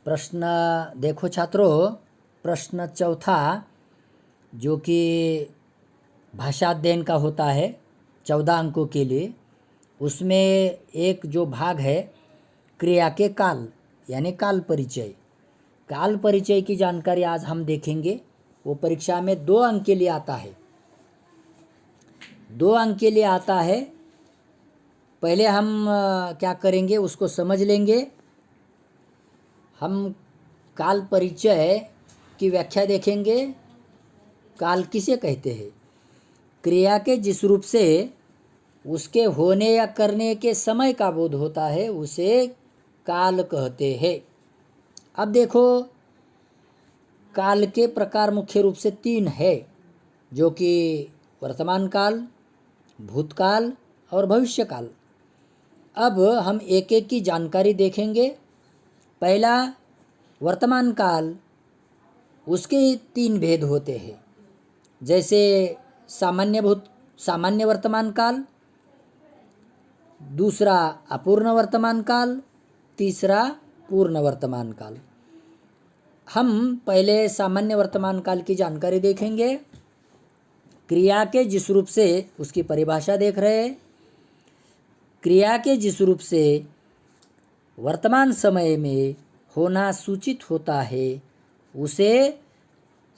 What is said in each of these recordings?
प्रश्न देखो छात्रों, प्रश्न चौथा जो कि भाषा अध्ययन का होता है 14 अंकों के लिए, उसमें एक जो भाग है क्रिया के काल यानी काल परिचय। काल परिचय की जानकारी आज हम देखेंगे। वो परीक्षा में 2 अंक के लिए आता है। 2 अंक के लिए आता है। पहले हम क्या करेंगे उसको समझ लेंगे। हम काल परिचय की व्याख्या देखेंगे। काल किसे कहते हैं? क्रिया के जिस रूप से उसके होने या करने के समय का बोध होता है उसे काल कहते हैं। अब देखो, काल के प्रकार मुख्य रूप से 3 है, जो कि वर्तमान काल, भूतकाल और भविष्य काल। अब हम एक एक की जानकारी देखेंगे। पहला वर्तमान काल, उसके 3 भेद होते हैं, जैसे सामान्य वर्तमान काल, दूसरा अपूर्ण वर्तमान काल, तीसरा पूर्ण वर्तमान काल। हम पहले सामान्य वर्तमान काल की जानकारी देखेंगे। क्रिया के जिस रूप से उसकी परिभाषा देख रहे हैं। क्रिया के जिस रूप से वर्तमान समय में होना सूचित होता है उसे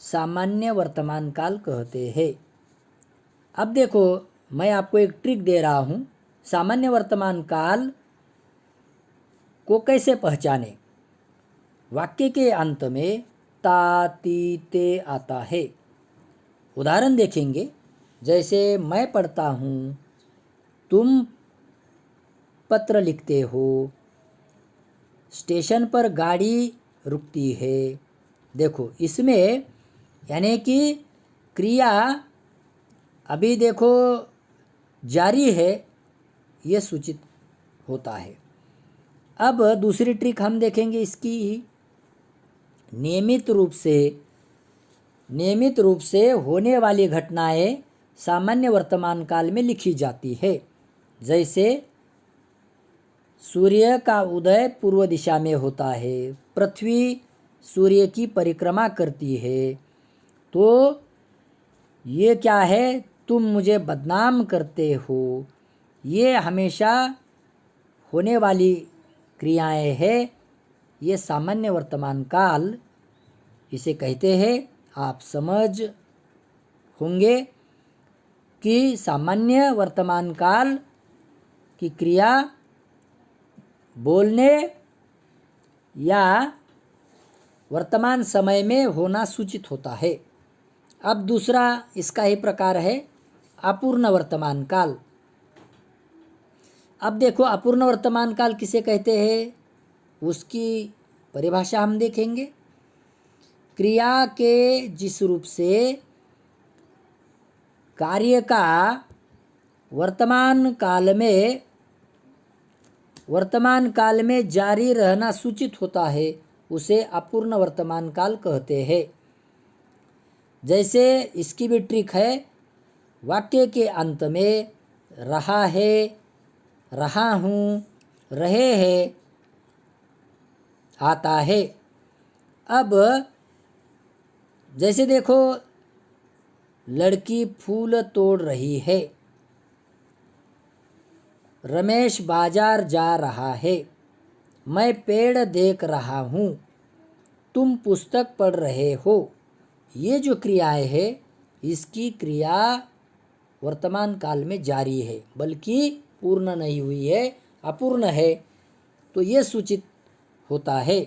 सामान्य वर्तमान काल कहते हैं। अब देखो, मैं आपको एक ट्रिक दे रहा हूँ। सामान्य वर्तमान काल को कैसे पहचाने? वाक्य के अंत में ता ती ते आता है। उदाहरण देखेंगे, जैसे मैं पढ़ता हूँ, तुम पत्र लिखते हो, स्टेशन पर गाड़ी रुकती है। देखो, इसमें यानी कि क्रिया अभी देखो जारी है, ये सूचित होता है। अब दूसरी ट्रिक हम देखेंगे इसकी। नियमित रूप से होने वाली घटनाएं सामान्य वर्तमान काल में लिखी जाती है। जैसे सूर्य का उदय पूर्व दिशा में होता है, पृथ्वी सूर्य की परिक्रमा करती है। तो ये क्या है? तुम मुझे बदनाम करते हो। ये हमेशा होने वाली क्रियाएं हैं। ये सामान्य वर्तमान काल इसे कहते हैं। आप समझ होंगे कि सामान्य वर्तमान काल की क्रिया बोलने या वर्तमान समय में होना सूचित होता है। अब दूसरा इसका ही प्रकार है अपूर्ण वर्तमान काल। अब देखो, अपूर्ण वर्तमान काल किसे कहते हैं, उसकी परिभाषा हम देखेंगे। क्रिया के जिस रूप से कार्य का वर्तमान काल में जारी रहना सूचित होता है उसे अपूर्ण वर्तमान काल कहते हैं। जैसे इसकी भी ट्रिक है। वाक्य के अंत में रहा है, रहा हूँ, रहे हैं आता है। अब जैसे देखो, लड़की फूल तोड़ रही है, रमेश बाजार जा रहा है, मैं पेड़ देख रहा हूँ, तुम पुस्तक पढ़ रहे हो। ये जो क्रियाएं है, इसकी क्रिया वर्तमान काल में जारी है, बल्कि पूर्ण नहीं हुई है, अपूर्ण है। तो ये सूचित होता है।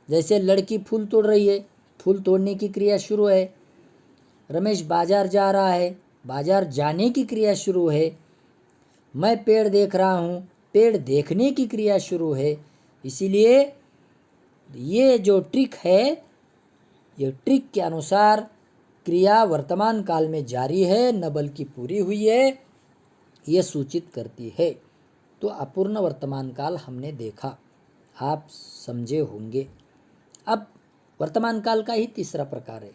जैसे लड़की फूल तोड़ रही है, फूल तोड़ने की क्रिया शुरू है। रमेश बाजार जा रहा है, बाजार जाने की क्रिया शुरू है। मैं पेड़ देख रहा हूँ, पेड़ देखने की क्रिया शुरू है। इसीलिए ये जो ट्रिक है, ये ट्रिक के अनुसार क्रिया वर्तमान काल में जारी है, न बल्कि पूरी हुई है, ये सूचित करती है। तो अपूर्ण वर्तमान काल हमने देखा, आप समझे होंगे। अब वर्तमान काल का ही तीसरा प्रकार है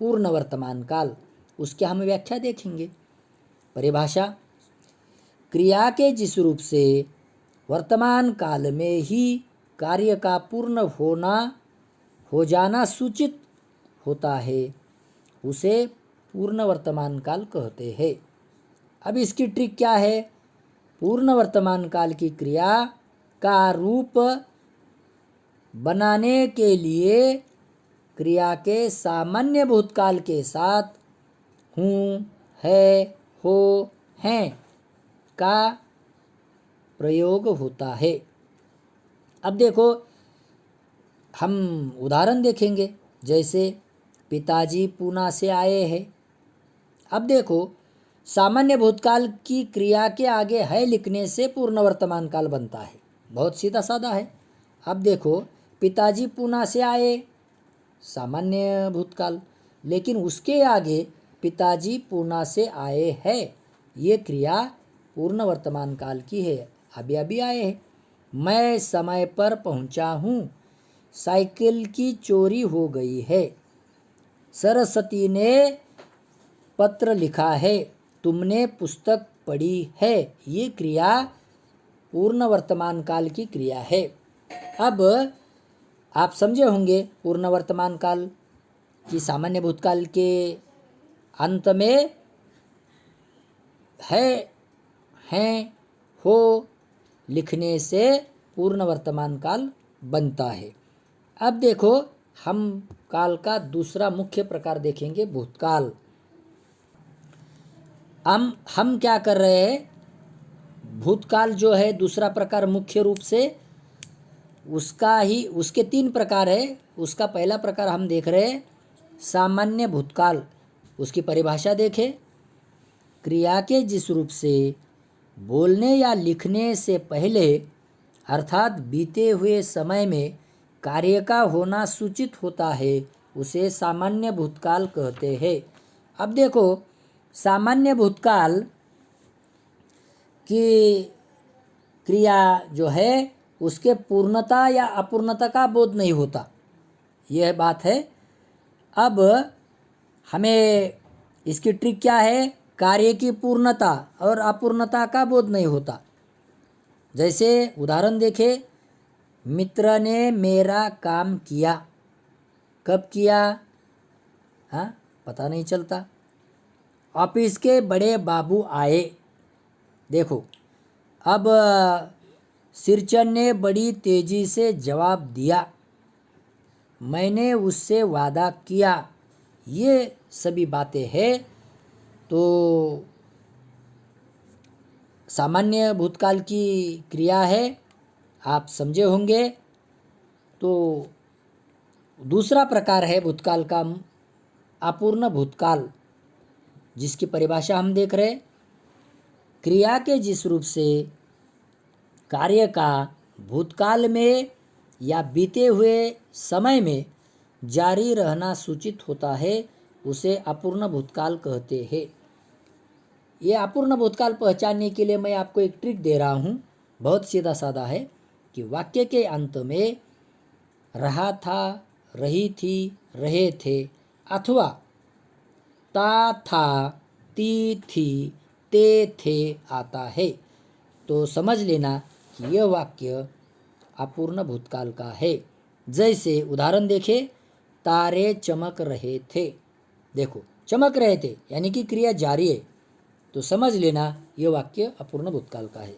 पूर्ण वर्तमान काल। उसकी हम व्याख्या देखेंगे। परिभाषा: क्रिया के जिस रूप से वर्तमान काल में ही कार्य का पूर्ण होना हो जाना सूचित होता है उसे पूर्ण वर्तमान काल कहते हैं। अब इसकी ट्रिक क्या है? पूर्ण वर्तमान काल की क्रिया का रूप बनाने के लिए क्रिया के सामान्य भूतकाल के साथ हूँ, है, हो, हैं का प्रयोग होता है। अब देखो, हम उदाहरण देखेंगे। जैसे पिताजी पूना से आए हैं। अब देखो, सामान्य भूतकाल की क्रिया के आगे है लिखने से पूर्ण वर्तमान काल बनता है। बहुत सीधा साधा है। अब देखो, पिताजी पूना से आए, सामान्य भूतकाल, लेकिन उसके आगे पिताजी पूना से आए हैं, ये क्रिया पूर्ण वर्तमान काल की है, अभी अभी आए हैं। मैं समय पर पहुंचा हूँ, साइकिल की चोरी हो गई है। सरस्वती ने पत्र लिखा है, तुमने पुस्तक पढ़ी है, ये क्रिया पूर्ण वर्तमान काल की क्रिया है। अब आप समझे होंगे पूर्ण वर्तमान काल की सामान्य भूतकाल के अंत में है, हैं, हो लिखने से पूर्ण वर्तमान काल बनता है। अब देखो, हम काल का दूसरा मुख्य प्रकार देखेंगे, भूतकाल। हम क्या कर रहे हैं? भूतकाल जो है दूसरा प्रकार मुख्य रूप से उसके 3 प्रकार है। उसका पहला प्रकार हम देख रहे हैं सामान्य भूतकाल। उसकी परिभाषा देखें। क्रिया के जिस रूप से बोलने या लिखने से पहले अर्थात बीते हुए समय में कार्य का होना सूचित होता है, उसे सामान्य भूतकाल कहते हैं। अब देखो, सामान्य भूतकाल की क्रिया जो है उसके पूर्णता या अपूर्णता का बोध नहीं होता, यह बात है। अब हमें इसकी ट्रिक क्या है? कार्य की पूर्णता और अपूर्णता का बोध नहीं होता। जैसे उदाहरण देखें, मित्र ने मेरा काम किया। कब किया? हाँ, पता नहीं चलता। ऑफिस के बड़े बाबू आए। देखो, अब सिरचन ने बड़ी तेजी से जवाब दिया। मैंने उससे वादा किया। ये सभी बातें हैं। तो सामान्य भूतकाल की क्रिया है, आप समझे होंगे। तो दूसरा प्रकार है भूतकाल का अपूर्ण भूतकाल, जिसकी परिभाषा हम देख रहे हैं। क्रिया के जिस रूप से कार्य का भूतकाल में या बीते हुए समय में जारी रहना सूचित होता है, उसे अपूर्ण भूतकाल कहते हैं। ये अपूर्ण भूतकाल पहचानने के लिए मैं आपको एक ट्रिक दे रहा हूँ। बहुत सीधा साधा है कि वाक्य के अंत में रहा था, रही थी, रहे थे अथवा ता था, ती थी, ते थे आता है, तो समझ लेना कि यह वाक्य अपूर्ण भूतकाल का है। जैसे उदाहरण देखें, तारे चमक रहे थे। देखो, चमक रहे थे यानी कि क्रिया जारी है, तो समझ लेना यह वाक्य अपूर्ण भूतकाल का है।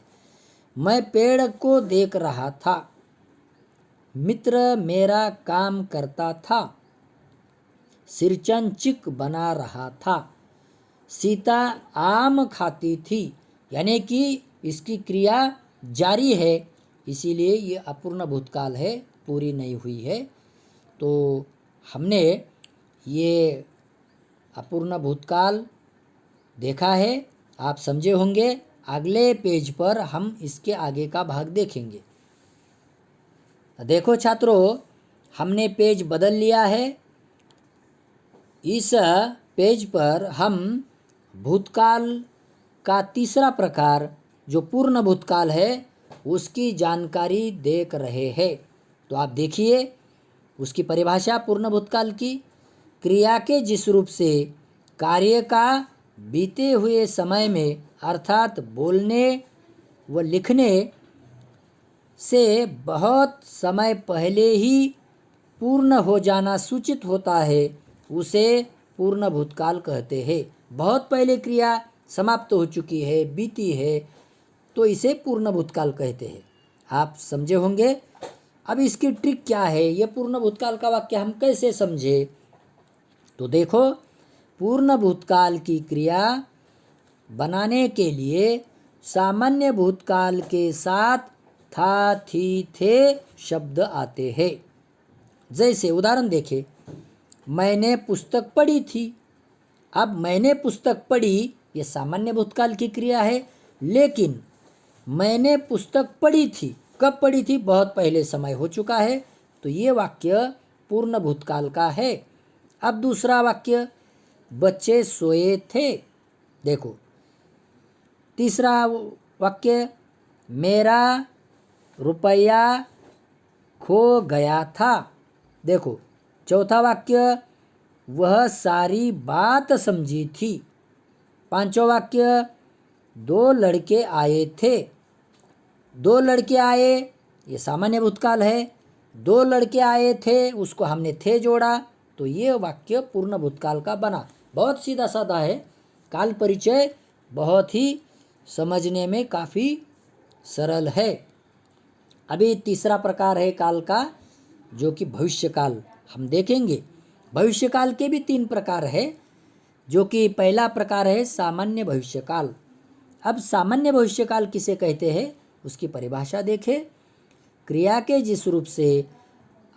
मैं पेड़ को देख रहा था। मित्र मेरा काम करता था। सिरचन चिक बना रहा था। सीता आम खाती थी, यानी कि इसकी क्रिया जारी है, इसीलिए ये अपूर्ण भूतकाल है, पूरी नहीं हुई है। तो हमने ये अपूर्ण भूतकाल देखा है, आप समझे होंगे। अगले पेज पर हम इसके आगे का भाग देखेंगे। देखो छात्रों, हमने पेज बदल लिया है। इस पेज पर हम भूतकाल का तीसरा प्रकार जो पूर्ण भूतकाल है उसकी जानकारी देख रहे हैं। तो आप देखिए उसकी परिभाषा पूर्ण भूतकाल की। क्रिया के जिस रूप से कार्य का बीते हुए समय में अर्थात बोलने व लिखने से बहुत समय पहले ही पूर्ण हो जाना सूचित होता है उसे पूर्ण भूतकाल कहते हैं। बहुत पहले क्रिया समाप्त हो चुकी है, बीती है, तो इसे पूर्ण भूतकाल कहते हैं। आप समझे होंगे। अब इसकी ट्रिक क्या है, ये पूर्ण भूतकाल का वाक्य हम कैसे समझे? तो देखो, पूर्ण भूतकाल की क्रिया बनाने के लिए सामान्य भूतकाल के साथ था, थी, थे शब्द आते हैं। जैसे उदाहरण देखें, मैंने पुस्तक पढ़ी थी। अब मैंने पुस्तक पढ़ी ये सामान्य भूतकाल की क्रिया है, लेकिन मैंने पुस्तक पढ़ी थी, कब पढ़ी थी? बहुत पहले समय हो चुका है, तो ये वाक्य पूर्ण भूतकाल का है। अब दूसरा वाक्य, बच्चे सोए थे। देखो, तीसरा वाक्य, मेरा रुपया खो गया था। देखो, चौथा वाक्य, वह सारी बात समझी थी। पांचवा वाक्य, दो लड़के आए थे। दो लड़के आए ये सामान्य भूतकाल है, दो लड़के आए थे उसको हमने थे जोड़ा, तो ये वाक्य पूर्ण भूतकाल का बना। बहुत सीधा साधा है। काल परिचय बहुत ही समझने में काफ़ी सरल है। अभी तीसरा प्रकार है काल का, जो कि भविष्यकाल हम देखेंगे। भविष्यकाल के भी 3 प्रकार है, जो कि पहला प्रकार है सामान्य भविष्यकाल। अब सामान्य भविष्यकाल किसे कहते हैं उसकी परिभाषा देखें। क्रिया के जिस रूप से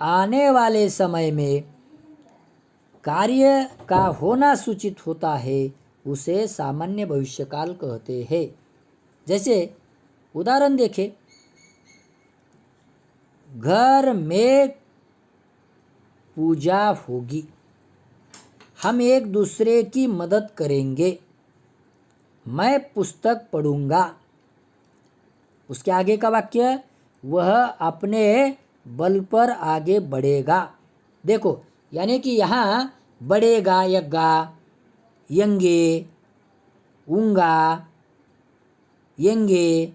आने वाले समय में कार्य का होना सूचित होता है उसे सामान्य भविष्यकाल कहते हैं। जैसे उदाहरण देखें, घर में पूजा होगी, हम एक दूसरे की मदद करेंगे, मैं पुस्तक पढ़ूंगा। उसके आगे का वाक्य, वह अपने बल पर आगे बढ़ेगा। देखो, यानी कि यहाँ बढ़ेगा, यग्गा, यंगे, उंगा, यंगे,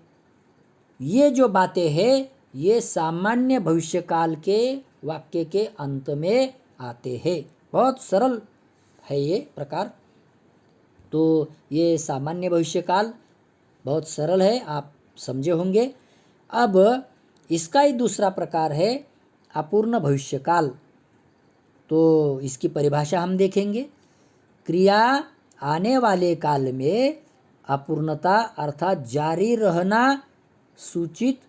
ये जो बातें हैं ये सामान्य भविष्यकाल के वाक्य के अंत में आते हैं। बहुत सरल है ये प्रकार। तो ये सामान्य भविष्यकाल बहुत सरल है, आप समझे होंगे। अब इसका ही दूसरा प्रकार है अपूर्ण भविष्यकाल। तो इसकी परिभाषा हम देखेंगे। क्रिया आने वाले काल में अपूर्णता अर्थात जारी रहना सूचित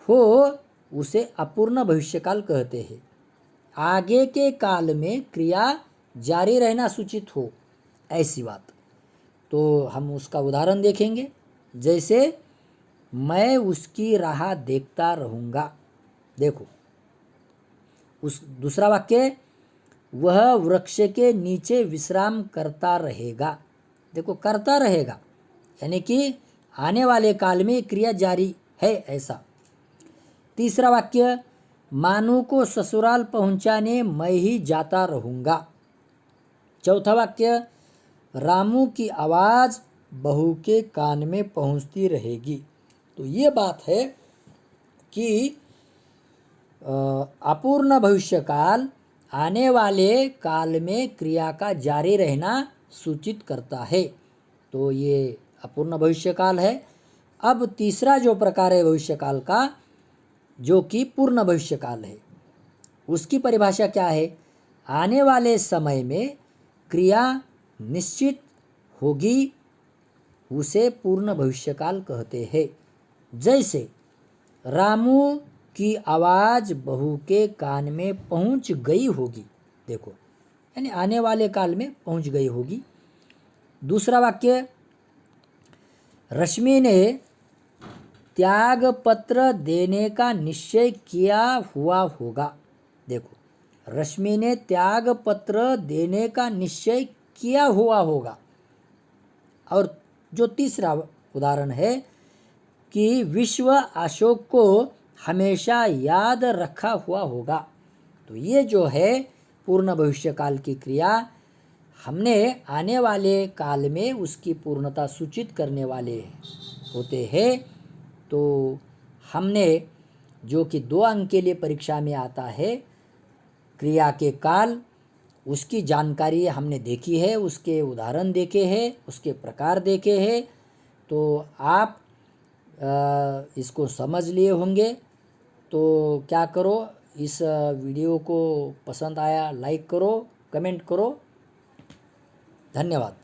हो उसे अपूर्ण भविष्यकाल कहते हैं। आगे के काल में क्रिया जारी रहना सूचित हो, ऐसी बात। तो हम उसका उदाहरण देखेंगे। जैसे मैं उसकी राह देखता रहूँगा। देखो, उस दूसरा वाक्य, वह वृक्ष के नीचे विश्राम करता रहेगा। देखो, करता रहेगा यानी कि आने वाले काल में क्रिया जारी है, ऐसा। तीसरा वाक्य, मानू को ससुराल पहुंचाने मैं ही जाता रहूँगा। चौथा वाक्य, रामू की आवाज़ बहू के कान में पहुंचती रहेगी। तो ये बात है कि अपूर्ण भविष्यकाल आने वाले काल में क्रिया का जारी रहना सूचित करता है। तो ये अपूर्ण भविष्यकाल है। अब तीसरा जो प्रकार है भविष्यकाल का, जो कि पूर्ण भविष्यकाल है, उसकी परिभाषा क्या है? आने वाले समय में क्रिया निश्चित होगी उसे पूर्ण भविष्यकाल कहते हैं। जैसे रामू की आवाज़ बहू के कान में पहुंच गई होगी। देखो, यानी आने वाले काल में पहुंच गई होगी। दूसरा वाक्य, रश्मि ने त्याग पत्र देने का निश्चय किया हुआ होगा। देखो, रश्मि ने त्याग पत्र देने का निश्चय किया हुआ होगा। और जो तीसरा उदाहरण है कि विश्व अशोक को हमेशा याद रखा हुआ होगा। तो ये जो है पूर्ण भविष्यकाल की क्रिया, हमने आने वाले काल में उसकी पूर्णता सूचित करने वाले होते हैं। तो हमने जो कि 2 अंक के लिए परीक्षा में आता है, क्रिया के काल उसकी जानकारी हमने देखी है, उसके उदाहरण देखे हैं, उसके प्रकार देखे हैं। तो आप इसको समझ लिए होंगे। तो क्या करो, इस वीडियो को पसंद आया लाइक करो, कमेंट करो। धन्यवाद।